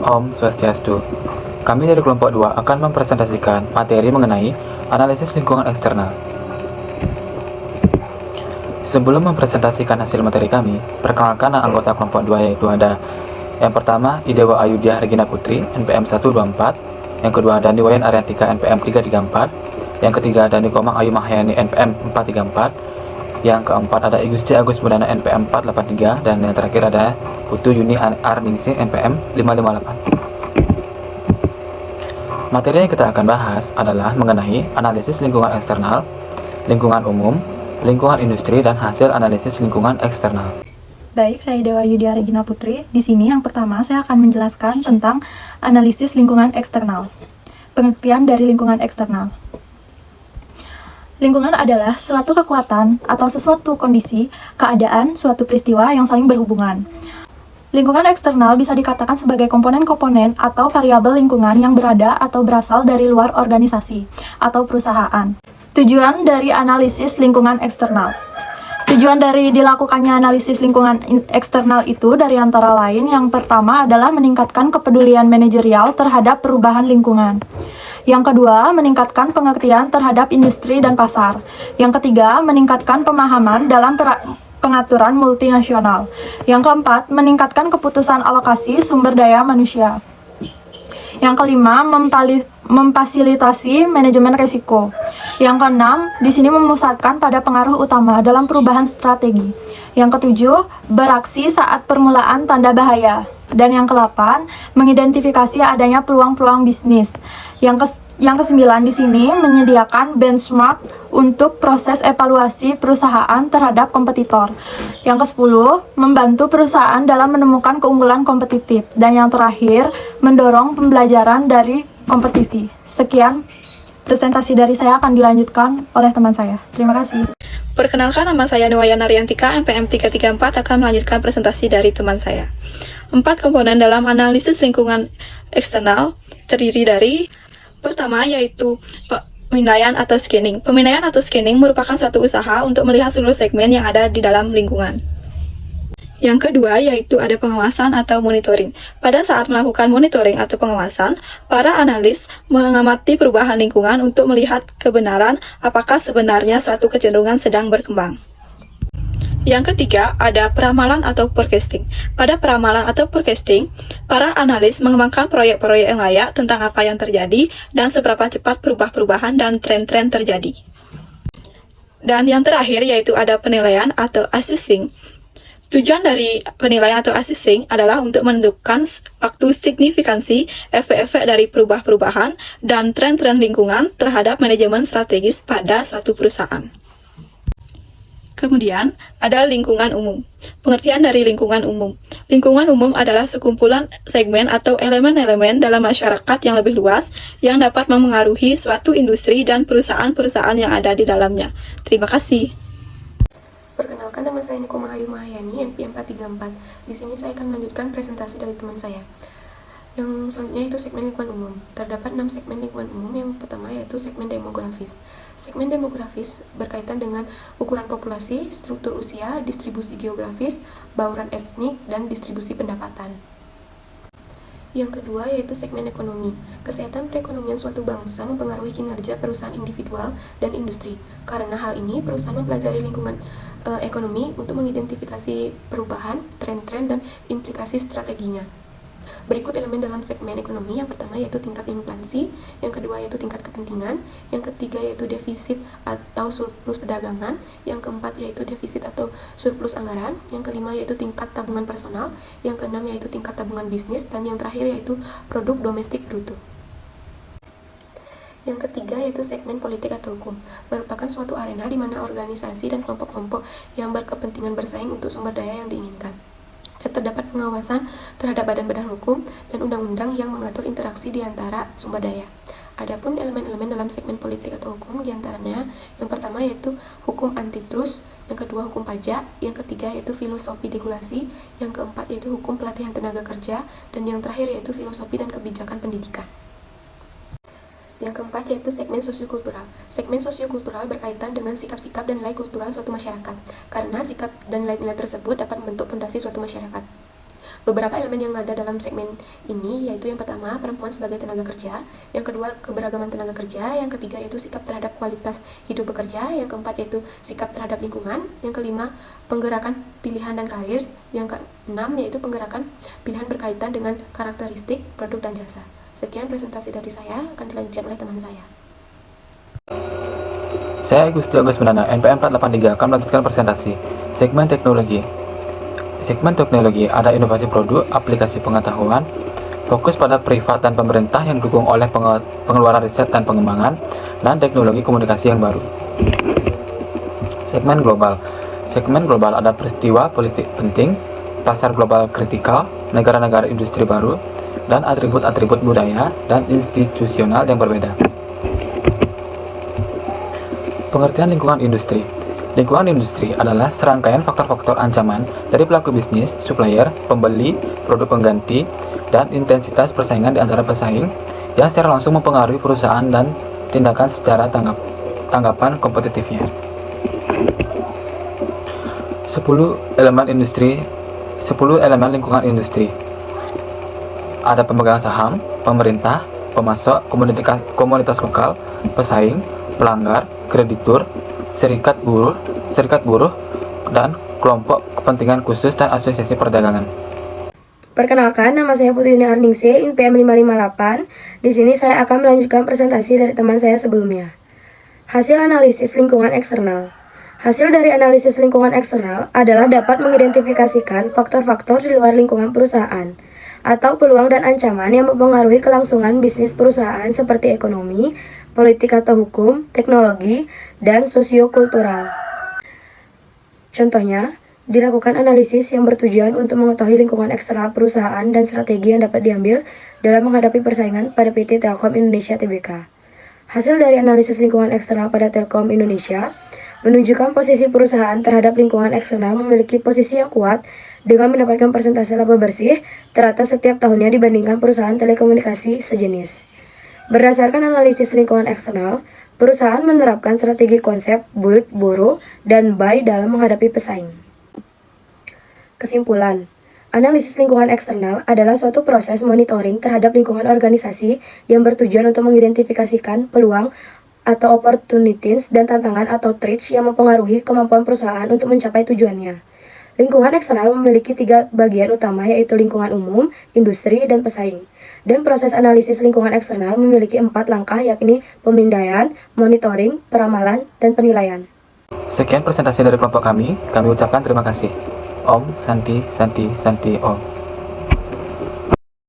Om Swastiastu. Kami dari kelompok 2 akan mempresentasikan materi mengenai analisis lingkungan eksternal. Sebelum mempresentasikan hasil materi kami, perkenalkan anggota kelompok 2 yaitu ada yang pertama Idewa Ayudhya Regina Putri, NPM 124, yang kedua Dani Wayan Ariantika, NPM 334, yang ketiga Dani Komang Ayu Mahyani, NPM 434, yang keempat ada Igusti Agus Budana, NPM 483, dan yang terakhir ada Putu Yuni Arningsih, NPM 558. Materi yang kita akan bahas adalah mengenai analisis lingkungan eksternal, lingkungan umum, lingkungan industri, dan hasil analisis lingkungan eksternal. Baik, saya Dewa Ayudhya Regina Putri. Di sini yang pertama saya akan menjelaskan tentang analisis lingkungan eksternal. Pengertian dari lingkungan eksternal. Lingkungan adalah suatu kekuatan atau sesuatu kondisi, keadaan, suatu peristiwa yang saling berhubungan. Lingkungan eksternal bisa dikatakan sebagai komponen-komponen atau variabel lingkungan yang berada atau berasal dari luar organisasi atau perusahaan. Tujuan dari analisis lingkungan eksternal. Tujuan dari dilakukannya analisis lingkungan eksternal itu dari antara lain yang pertama adalah meningkatkan kepedulian manajerial terhadap perubahan lingkungan. Yang kedua, meningkatkan pengertian terhadap industri dan pasar. Yang ketiga, meningkatkan pemahaman dalam pengaturan multinasional. Yang keempat, meningkatkan keputusan alokasi sumber daya manusia. Yang kelima, memfasilitasi manajemen risiko. Yang keenam, di sini memusatkan pada pengaruh utama dalam perubahan strategi. Yang ketujuh, beraksi saat permulaan tanda bahaya. Dan yang kedelapan, mengidentifikasi adanya peluang-peluang bisnis. Yang kesembilan di sini menyediakan benchmark untuk proses evaluasi perusahaan terhadap kompetitor. Yang kesepuluh, membantu perusahaan dalam menemukan keunggulan kompetitif. Dan yang terakhir, mendorong pembelajaran dari kompetisi. Sekian presentasi dari saya akan dilanjutkan oleh teman saya. Terima kasih. Perkenalkan, nama saya Nuwayan Ariantika, NPM 334, akan melanjutkan presentasi dari teman saya. 4 komponen dalam analisis lingkungan eksternal terdiri dari pertama yaitu pemindaian atau scanning. Pemindaian atau scanning merupakan suatu usaha untuk melihat seluruh segmen yang ada di dalam lingkungan. Yang kedua yaitu ada pengawasan atau monitoring. Pada saat melakukan monitoring atau pengawasan, para analis mengamati perubahan lingkungan untuk melihat kebenaran apakah sebenarnya suatu kecenderungan sedang berkembang. Yang ketiga, ada peramalan atau forecasting. Pada peramalan atau forecasting, para analis mengembangkan proyek-proyek yang layak tentang apa yang terjadi dan seberapa cepat perubahan dan tren-tren terjadi. Dan yang terakhir yaitu ada penilaian atau assessing. Tujuan dari penilaian atau assessing adalah untuk menentukan waktu signifikansi efek-efek dari perubahan dan tren-tren lingkungan terhadap manajemen strategis pada suatu perusahaan. Kemudian, ada lingkungan umum. Pengertian dari lingkungan umum. Lingkungan umum adalah sekumpulan segmen atau elemen-elemen dalam masyarakat yang lebih luas yang dapat memengaruhi suatu industri dan perusahaan-perusahaan yang ada di dalamnya. Terima kasih. Perkenalkan, nama saya Nikoma Ayu Mahyani, NPM 434. Di sini saya akan melanjutkan presentasi dari teman saya. Yang selanjutnya itu segmen lingkungan umum. Terdapat 6 segmen lingkungan umum. Yang pertama yaitu segmen demografis. Segmen demografis berkaitan dengan ukuran populasi, struktur usia, distribusi geografis, bauran etnik, dan distribusi pendapatan. Yang kedua yaitu segmen ekonomi. Kesehatan perekonomian suatu bangsa mempengaruhi kinerja perusahaan individual dan industri. Karena hal ini, perusahaan mempelajari lingkungan ekonomi untuk mengidentifikasi perubahan, tren-tren, dan implikasi strateginya. Berikut elemen dalam segmen ekonomi. Yang pertama yaitu tingkat inflasi, yang kedua yaitu tingkat kepentingan, yang ketiga yaitu defisit atau surplus perdagangan, yang keempat yaitu defisit atau surplus anggaran, yang kelima yaitu tingkat tabungan personal, yang keenam yaitu tingkat tabungan bisnis, dan yang terakhir yaitu produk domestik bruto. Yang ketiga yaitu segmen politik atau hukum, merupakan suatu arena di mana organisasi dan kelompok-kelompok yang berkepentingan bersaing untuk sumber daya yang diinginkan. Dan terdapat pengawasan terhadap badan-badan hukum dan undang-undang yang mengatur interaksi di antara sumber daya. Adapun elemen-elemen dalam segmen politik atau hukum diantaranya yang pertama yaitu hukum antitrust, yang kedua hukum pajak, yang ketiga yaitu filosofi deregulasi, yang keempat yaitu hukum pelatihan tenaga kerja, dan yang terakhir yaitu filosofi dan kebijakan pendidikan. Yang keempat yaitu segmen sosiokultural. Segmen sosiokultural berkaitan dengan sikap-sikap dan nilai kultural suatu masyarakat, karena sikap dan nilai-nilai tersebut dapat membentuk fondasi suatu masyarakat. Beberapa elemen yang ada dalam segmen ini yaitu yang pertama, perempuan sebagai tenaga kerja, yang kedua, keberagaman tenaga kerja, yang ketiga yaitu sikap terhadap kualitas hidup bekerja, yang keempat yaitu sikap terhadap lingkungan, yang kelima, penggerakan pilihan dan karir, yang keenam yaitu penggerakan pilihan berkaitan dengan karakteristik produk dan jasa. Sekian presentasi dari saya, akan dilanjutkan oleh teman saya. Saya Gusti Agus Menana, NPM 483 akan melanjutkan presentasi segmen teknologi. Segmen teknologi ada inovasi produk, aplikasi pengetahuan, fokus pada privat dan pemerintah yang didukung oleh pengeluaran riset dan pengembangan, dan teknologi komunikasi yang baru. Segmen global. Segmen global ada peristiwa politik penting, pasar global kritikal, negara-negara industri baru, dan atribut-atribut budaya dan institusional yang berbeda. Pengertian lingkungan industri. Lingkungan industri adalah serangkaian faktor-faktor ancaman dari pelaku bisnis, supplier, pembeli, produk pengganti, dan intensitas persaingan di antara pesaing yang secara langsung mempengaruhi perusahaan dan tindakan secara tanggapan kompetitifnya. 10 elemen lingkungan industri. Ada pemegang saham, pemerintah, pemasok, komunitas lokal, pesaing, pelanggar, kreditur, serikat buruh, dan kelompok kepentingan khusus dan asosiasi perdagangan. Perkenalkan, nama saya Putri Arningsih, NPM 558. Di sini saya akan melanjutkan presentasi dari teman saya sebelumnya. Hasil analisis lingkungan eksternal. Hasil dari analisis lingkungan eksternal adalah dapat mengidentifikasikan faktor-faktor di luar lingkungan perusahaan atau peluang dan ancaman yang mempengaruhi kelangsungan bisnis perusahaan seperti ekonomi, politik atau hukum, teknologi, dan sosiokultural. Contohnya, dilakukan analisis yang bertujuan untuk mengetahui lingkungan eksternal perusahaan dan strategi yang dapat diambil dalam menghadapi persaingan pada PT Telkom Indonesia Tbk. Hasil dari analisis lingkungan eksternal pada Telkom Indonesia menunjukkan posisi perusahaan terhadap lingkungan eksternal memiliki posisi yang kuat dengan mendapatkan persentase laba bersih teratas setiap tahunnya dibandingkan perusahaan telekomunikasi sejenis. Berdasarkan analisis lingkungan eksternal, perusahaan menerapkan strategi konsep build, borrow, dan buy dalam menghadapi pesaing. Kesimpulan, analisis lingkungan eksternal adalah suatu proses monitoring terhadap lingkungan organisasi yang bertujuan untuk mengidentifikasikan peluang atau opportunities dan tantangan atau threats yang mempengaruhi kemampuan perusahaan untuk mencapai tujuannya. Lingkungan eksternal memiliki 3 bagian utama yaitu lingkungan umum, industri, dan pesaing. Dan proses analisis lingkungan eksternal memiliki 4 langkah yakni pemindaian, monitoring, peramalan, dan penilaian. Sekian presentasi dari kelompok kami ucapkan terima kasih. Om Santi Santi Santi Om.